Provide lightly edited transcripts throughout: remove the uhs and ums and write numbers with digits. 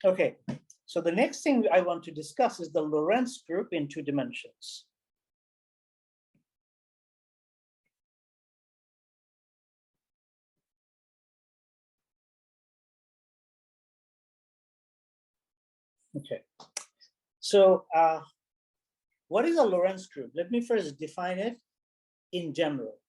Okay, so the next thing I want to discuss is the Lorentz group in 2 dimensions. Okay, so what is a Lorentz group? Let me first define it in general.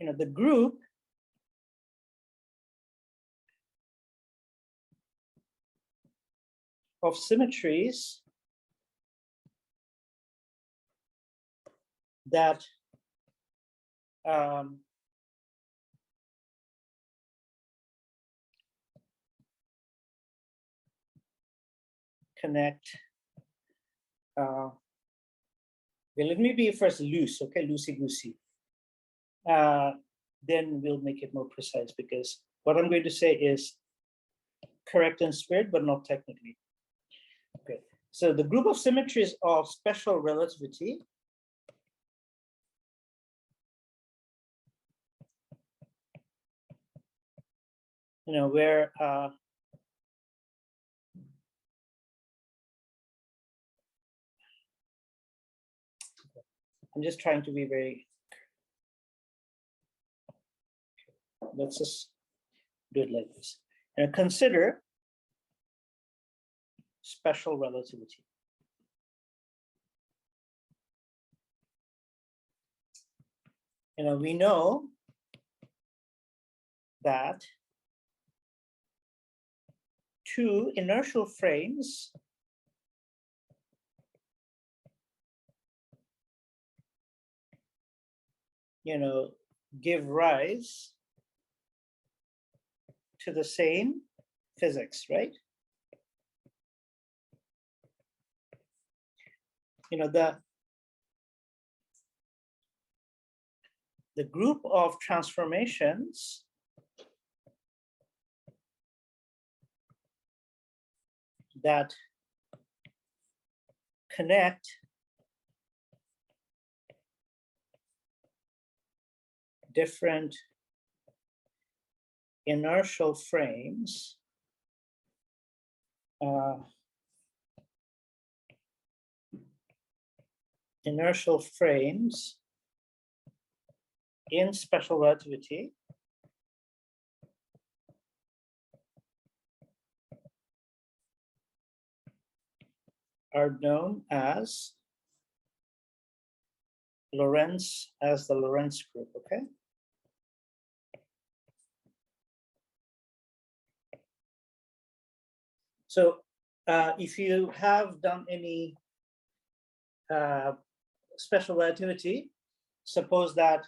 The group of symmetries that connect. Okay, let me be first loose, okay, loosey-goosey. Then we'll make it more precise, because what I'm going to say is correct in spirit, but not technically. Okay, so the group of symmetries of special relativity where I'm just trying to be very, let's just do it like this. And consider special relativity. We know that 2 inertial frames give rise to the same physics, right? The group of transformations that connect different inertial frames in special relativity are known as the Lorentz group, okay? So if you have done any special relativity, suppose that,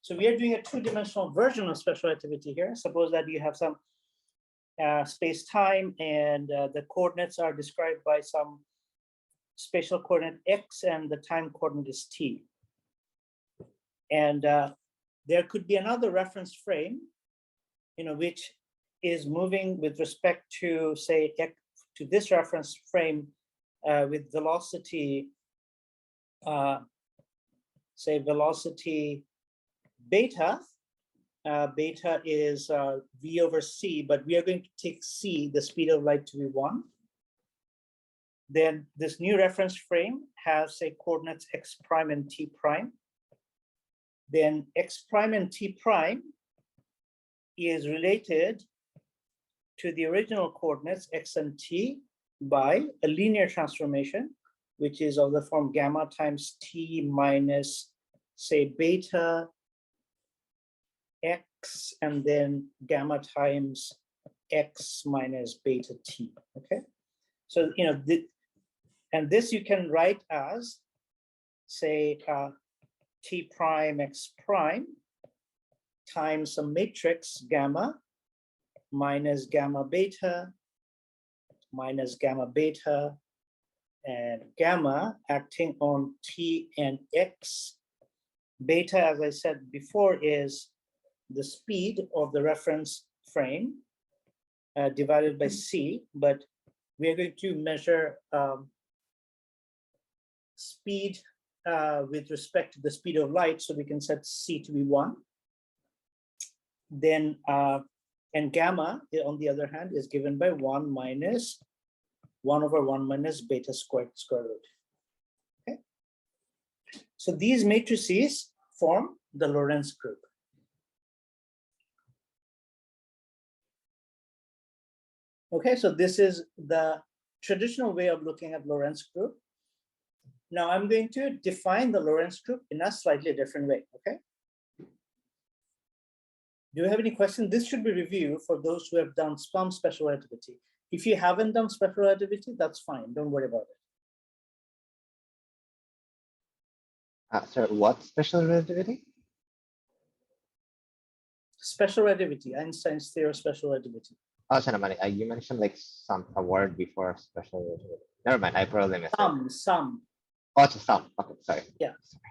so we are doing a 2-dimensional version of special relativity here. Suppose that you have some space-time and the coordinates are described by some spatial coordinate x and the time coordinate is t. And there could be another reference frame, which is moving with respect to, say, to this reference frame with velocity, say velocity beta. Beta is v over c, but we are going to take c, the speed of light, to be 1. Then this new reference frame has, say, coordinates x prime and t prime. Then x prime and t prime is related to the original coordinates x and t by a linear transformation, which is of the form gamma times t minus, say, beta x, and then gamma times x minus beta t, okay? So, and this you can write as, say, t prime x prime times some matrix gamma minus gamma beta minus gamma beta, and gamma acting on t and x. Beta, as I said before, is the speed of the reference frame divided by c, but we are going to measure speed with respect to the speed of light, so we can set c to be 1. Then, And gamma, on the other hand, is given by 1 minus 1 over 1 minus beta squared square root. Okay. So these matrices form the Lorentz group. Okay, so this is the traditional way of looking at Lorentz group. Now I'm going to define the Lorentz group in a slightly different way, okay? Do you have any questions? This should be reviewed for those who have done some special relativity. If you haven't done special relativity, that's fine. Don't worry about it. Sir, what special relativity? Special relativity, Einstein's theory of special relativity. Oh, so you mentioned like a word before special relativity. Never mind, I probably missed it. Some. Oh, it's a sum. Okay, sorry. Yeah. Sorry.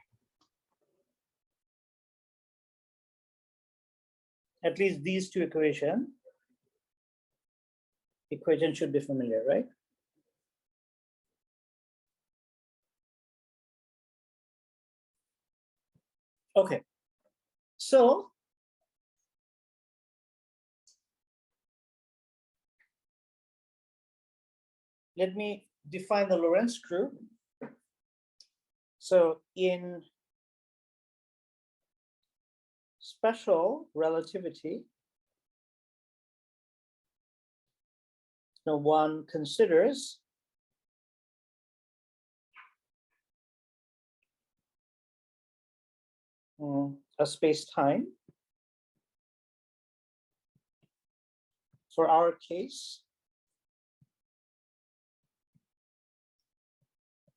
At least these two equations should be familiar, right? Okay, so let me define the Lorentz group. So in special relativity, one considers a space-time. For our case,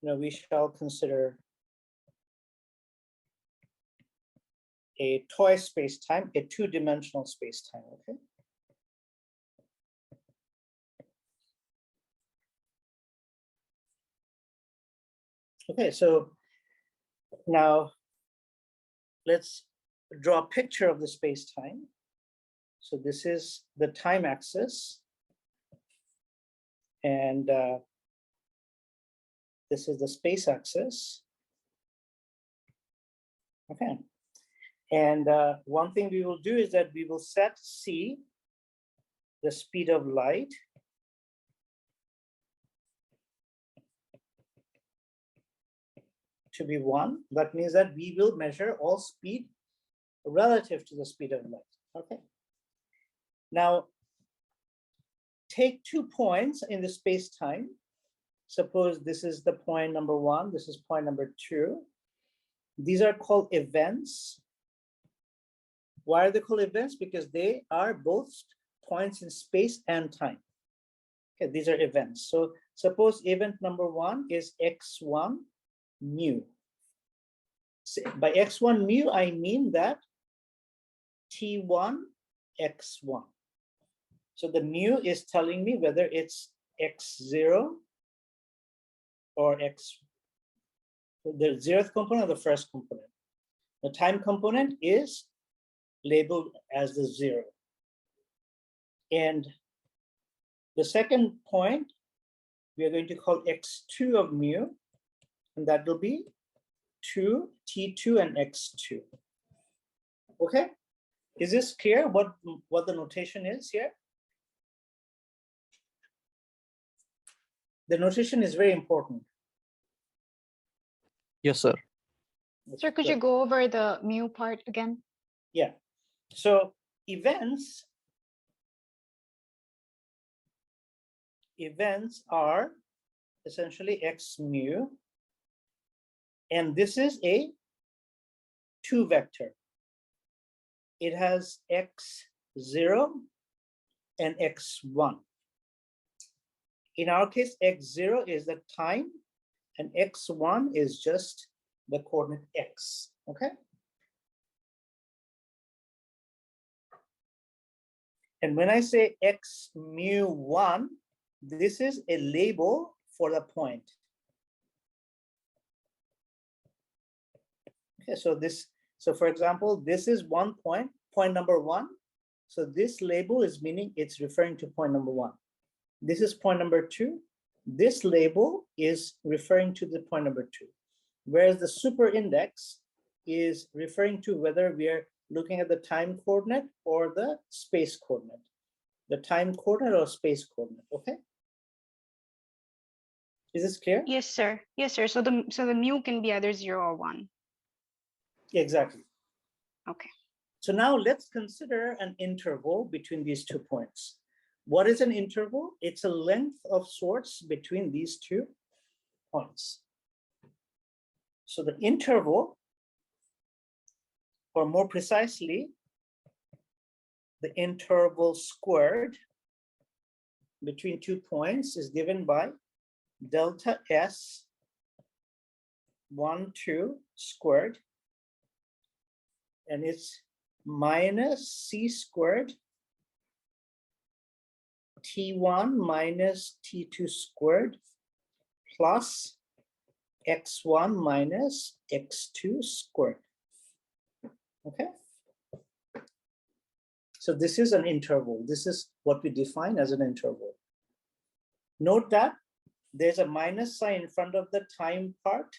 we shall consider a toy space-time, a two-dimensional space-time, okay? Okay, so now let's draw a picture of the space-time. So this is the time axis, and this is the space axis. Okay, and one thing we will do is that we will set c, the speed of light, to be 1. That means that we will measure all speed relative to the speed of light. Okay. Now, take 2 points in the space-time. Suppose this is the point number 1, this is point number 2. These are called events. Why are they called events? Because they are both points in space and time. Okay, these are events. So suppose event number 1 is x1 mu. By x1 mu, I mean that t1 x1. So the mu is telling me whether it's x0 or x, the 0th component or the first component. The time component is labeled as the 0. And the second point, we are going to call x2 of mu, and that will be 2, t2 and x2. Okay, is this clear what the notation is here? The notation is very important. Yes, sir. Sir, could you go over the mu part again? Yeah, so events are essentially x mu, and this is a 2 vector. It has x0 and x1. In our case, x0 is the time, and x1 is just the coordinate x, okay? And when I say x mu 1, this is a label for the point. Okay, so for example, this is 1 point, point number 1. So this label is meaning it's referring to point number 1. This is point number 2. This label is referring to the point number 2. Whereas the super index is referring to whether we are looking at the time coordinate or the space coordinate. the time coordinate or space coordinate. Okay. Is this clear? Yes, sir. Yes, sir. So the mu can be either 0 or 1. Exactly. Okay. So now let's consider an interval between these 2 points. What is an interval? It's a length of sorts between these 2 points. So the interval, or more precisely, the interval squared between 2 points is given by delta S 1, 2 squared, and it's minus C squared T1 minus T2 squared plus X1 minus X2 squared. Okay. So this is an interval. This is what we define as an interval. Note that there's a minus sign in front of the time part.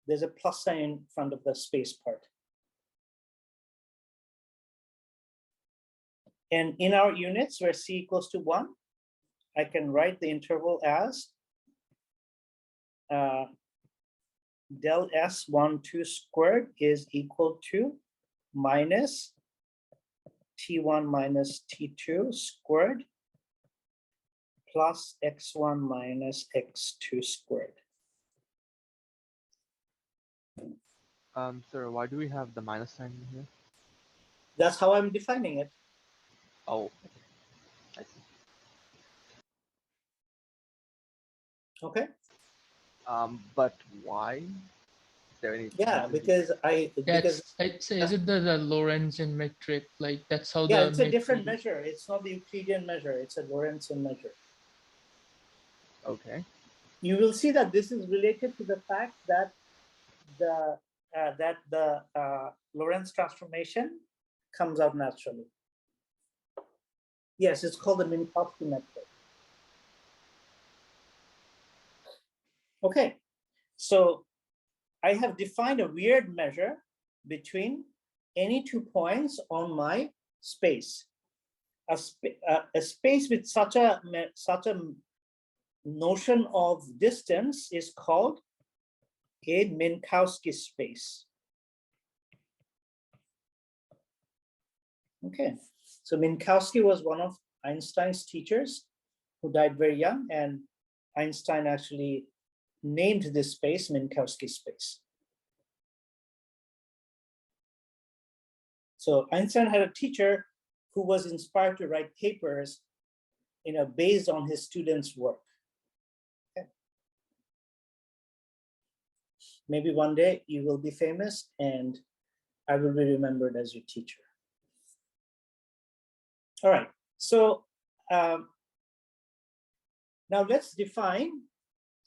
There's a plus sign in front of the space part. And in our units where C equals to 1, I can write the interval as del S1, 2 squared is equal to minus T1 minus T2 squared plus X1 minus X2 squared. Sir, why do we have the minus sign in here? That's how I'm defining it. Oh, I see. Okay. But why? Is there any? Yeah, because is it the Lorentzian metric? Like that's how yeah, the it's a different metric- measure. It's not the Euclidean measure. It's a Lorentzian measure. Okay. You will see that this is related to the fact that the Lorentz transformation comes out naturally. Yes, it's called the Minkowski metric. Okay, so I have defined a weird measure between any 2 points on my space. A space with such a notion of distance is called a Minkowski space. Okay, so Minkowski was one of Einstein's teachers who died very young, and Einstein actually named this space Minkowski space. So Einstein had a teacher who was inspired to write papers, based on his students' work. Okay. Maybe one day you will be famous and I will be remembered as your teacher. All right, so now let's define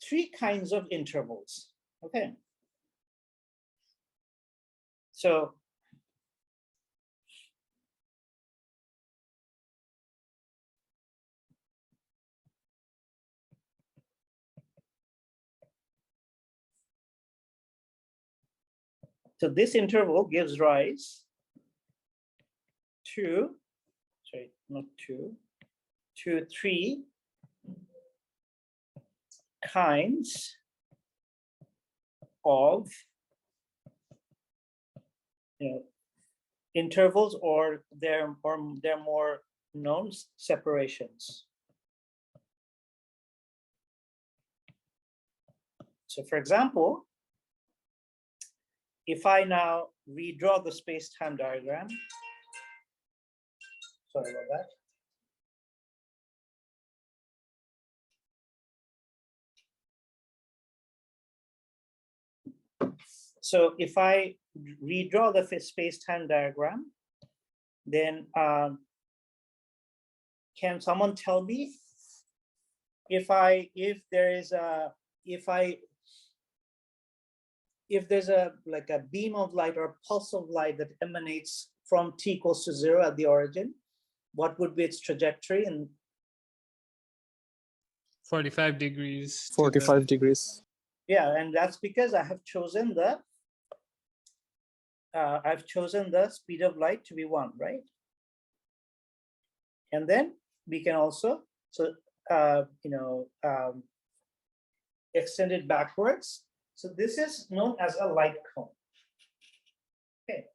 3 kinds of intervals. Okay. So this interval gives rise to, sorry, not two, to 3 kinds of intervals, or they're more known separations. So for example, if I now redraw the space-time diagram, sorry about that. So if I redraw the space-time diagram, then can someone tell me if there's a like a beam of light or a pulse of light that emanates from t equals to 0 at the origin, what would be its trajectory? And 45 degrees. 45 degrees. yeah, and that's because I have chosen the speed of light to be 1, right? And then we can also extend it backwards. So this is known as a light cone. Okay,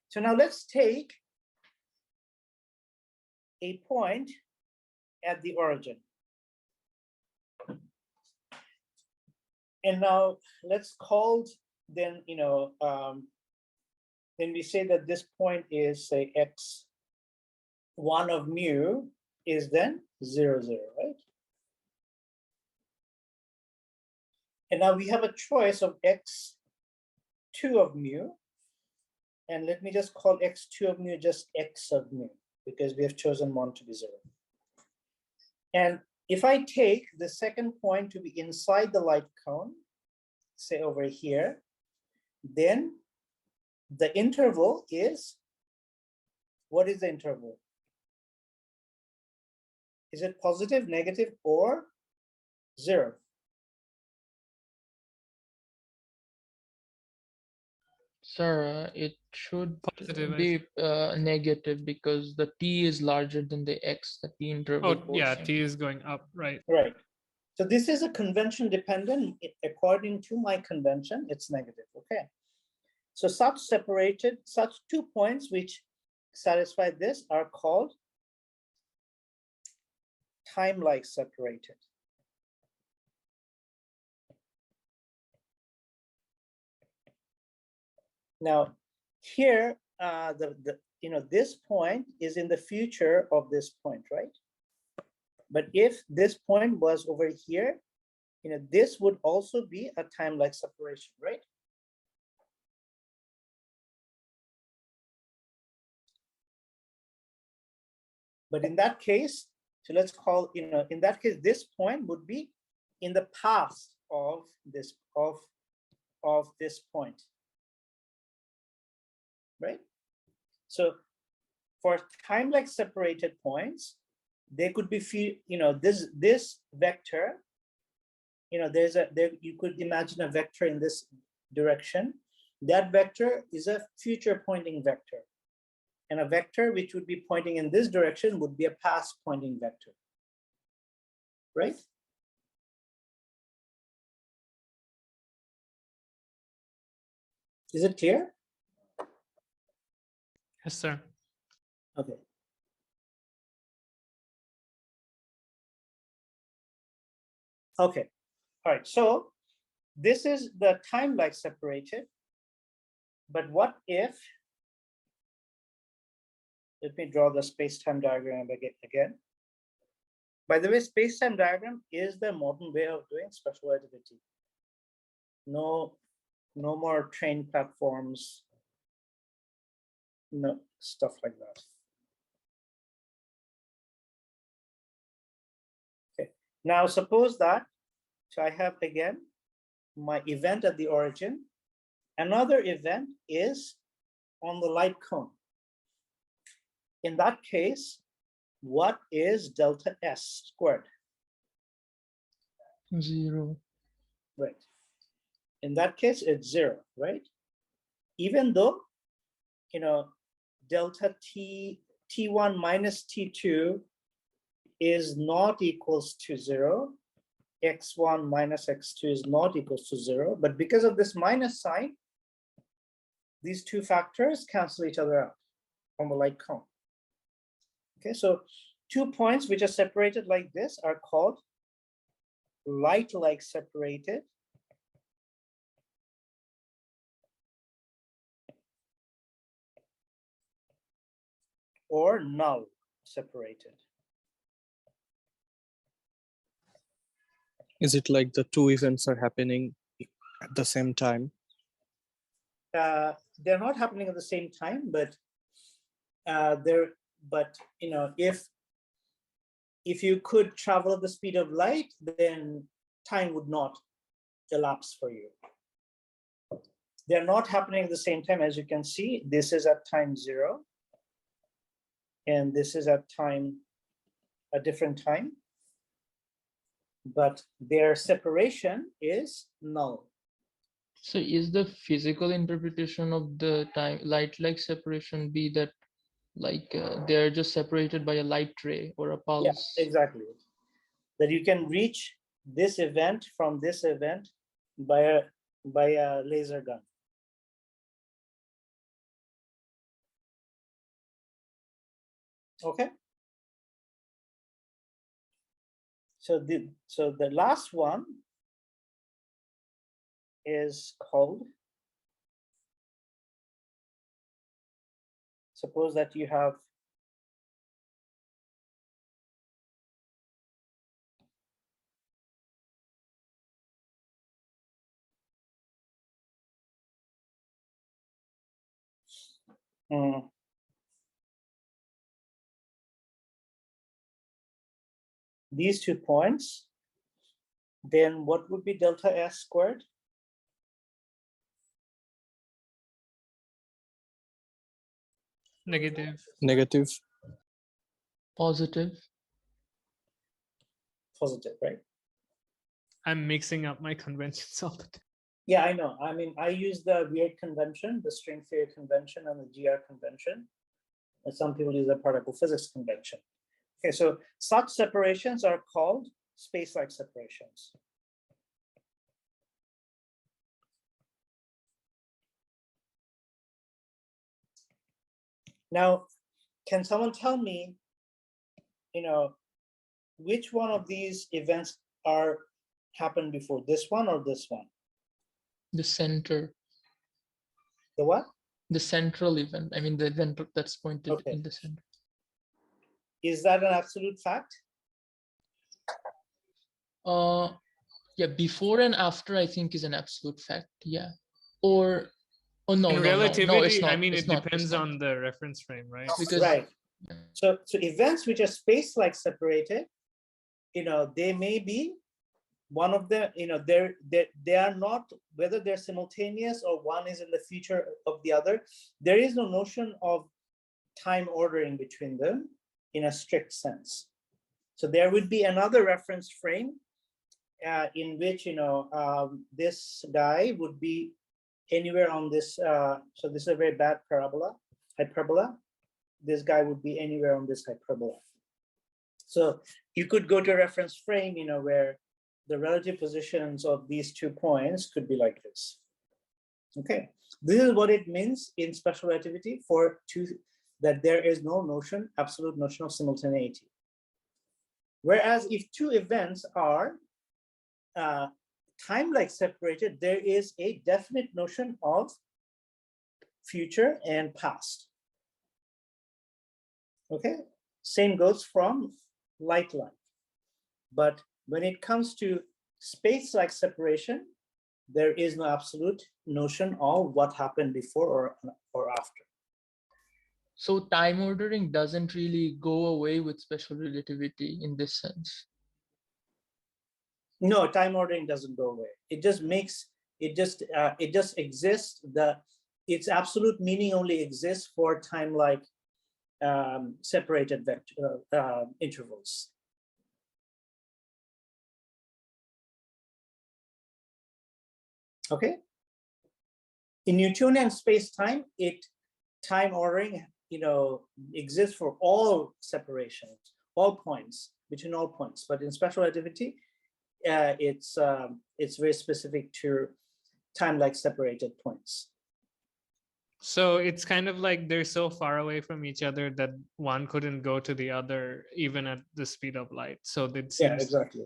so now let's take a point at the origin. And now let's call then, then we say that this point is, say, x1 of mu is then 0, 0, right? And now we have a choice of x2 of mu. And let me just call x2 of mu just x of mu, because we have chosen one to be 0. And if I take the second point to be inside the light cone, say over here, then the interval is, what is the interval? Is it positive, negative, or 0? Sir, it should Positive, I be negative because the t is larger than the x, the t interval Oh, yeah, portion. T is going up, right? Right. So this is a convention dependent. According to my convention, it's negative. Okay. So such two points which satisfy this are called time-like separated. Now, here, this point is in the future of this point, right? But if this point was over here, this would also be a time-like separation, right? But in that case, so let's call, in that case, this point would be in the past of this point, right? So for time-like separated points, they could be, this vector, you could imagine a vector in this direction. That vector is a future pointing vector. And a vector which would be pointing in this direction would be a past pointing vector, right? Is it clear? Yes, sir. Okay. Okay, all right, so this is the time-like separated, but what if, let me draw the space-time diagram again. By the way, space-time diagram is the modern way of doing special relativity. No more train platforms, no stuff like that. Okay, now suppose that, so I have again my event at the origin. Another event is on the light cone. In that case, what is delta S squared? 0. Right. In that case, it's 0, right? Even though, delta T1 minus T2 is not equals to 0, x1 minus x2 is not equals to 0, but because of this minus sign, these two factors cancel each other out on the light cone. Okay, so 2 points which are separated like this are called light-like separated or null separated. Is it like the two events are happening at the same time? They're not happening at the same time, but if you could travel at the speed of light, then time would not elapse for you. They're not happening at the same time. As you can see, this is at time 0, and this is at a different time, but their separation is null. So is the physical interpretation of the time light-like separation be that like they're just separated by a light ray or a Yeah, pulse. exactly. That you can reach this event from this event by a laser gun. Okay. So the last one is called, suppose that you have these 2 points, then what would be delta S squared? Negative. Negative. Positive. Positive, right? I'm mixing up my conventions all the time. Yeah, I know. I mean, I use the weird convention, the string theory convention and the GR convention. And some people use the particle physics convention. Okay, so such separations are called space-like separations. Now, can someone tell me, which one of these events happened before, this one or this one? The center. The what? The central event. I mean, the event that's pointed Okay. in the center. Is that an absolute fact? Yeah, before and after I think is an absolute fact. Yeah. Or oh no, In no, relativity, no, it's not. I mean, it's it not, depends it's not. on the reference frame, right? Because Right. So events which are space-like separated, they may be one of the, they are not, whether they're simultaneous or one is in the future of the other, there is no notion of time ordering between them in a strict sense. So there would be another reference frame in which, this guy would be anywhere on this, so this is a very bad hyperbola. This guy would be anywhere on this hyperbola. So you could go to a reference frame, where the relative positions of these 2 points could be like this. Okay, this is what it means in special relativity that there is no absolute notion of simultaneity. Whereas if 2 events are time-like separated, there is a definite notion of future and past. Okay, same goes from light-like. But when it comes to space-like separation, there is no absolute notion of what happened before or after. so time ordering doesn't really go away with special relativity in this sense. No, time ordering doesn't go away. It just exists. Its absolute meaning only exists for time-like separated intervals. Okay. In Newtonian space-time, time ordering, exists for all separations, all points, between all points. But in special relativity, it's very specific to time-like separated points. So it's kind of like they're so far away from each other that one couldn't go to the other even at the speed of light. So that seems. Yeah, exactly.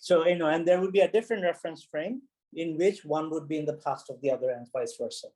So, and there would be a different reference frame in which one would be in the past of the other and vice versa.